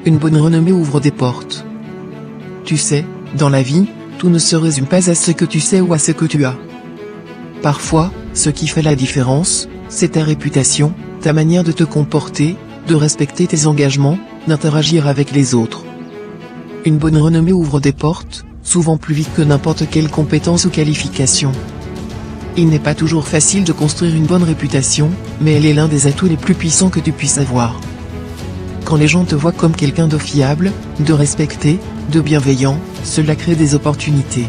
Une bonne renommée ouvre des portes. Tu sais, dans la vie, tout ne se résume pas à ce que tu sais ou à ce que tu as. Parfois, ce qui fait la différence, c'est ta réputation, ta manière de te comporter, de respecter tes engagements, d'interagir avec les autres. Une bonne renommée ouvre des portes, souvent plus vite que n'importe quelle compétence ou qualification. Il n'est pas toujours facile de construire une bonne réputation, mais elle est l'un des atouts les plus puissants que tu puisses avoir. Quand les gens te voient comme quelqu'un de fiable, de respecté, de bienveillant, cela crée des opportunités.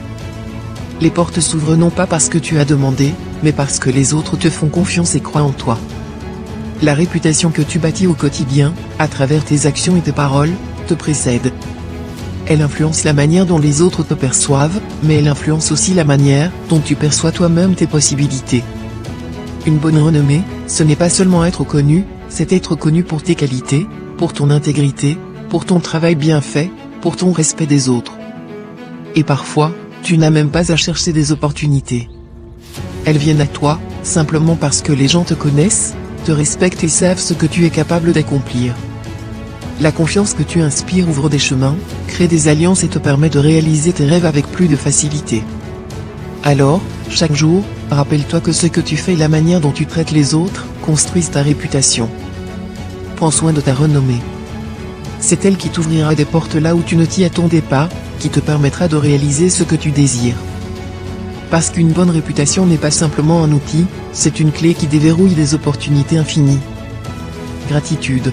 Les portes s'ouvrent non pas parce que tu as demandé, mais parce que les autres te font confiance et croient en toi. La réputation que tu bâtis au quotidien, à travers tes actions et tes paroles, te précède. Elle influence la manière dont les autres te perçoivent, mais elle influence aussi la manière dont tu perçois toi-même tes possibilités. Une bonne renommée, ce n'est pas seulement être connu, c'est être connu pour tes qualités, pour ton intégrité, pour ton travail bien fait, pour ton respect des autres. Et parfois, tu n'as même pas à chercher des opportunités. Elles viennent à toi, simplement parce que les gens te connaissent, te respectent et savent ce que tu es capable d'accomplir. La confiance que tu inspires ouvre des chemins, crée des alliances et te permet de réaliser tes rêves avec plus de facilité. Alors, chaque jour, rappelle-toi que ce que tu fais et la manière dont tu traites les autres, construisent ta réputation. Prends soin de ta renommée. C'est elle qui t'ouvrira des portes là où tu ne t'y attendais pas, qui te permettra de réaliser ce que tu désires. Parce qu'une bonne réputation n'est pas simplement un outil, c'est une clé qui déverrouille des opportunités infinies. Gratitude.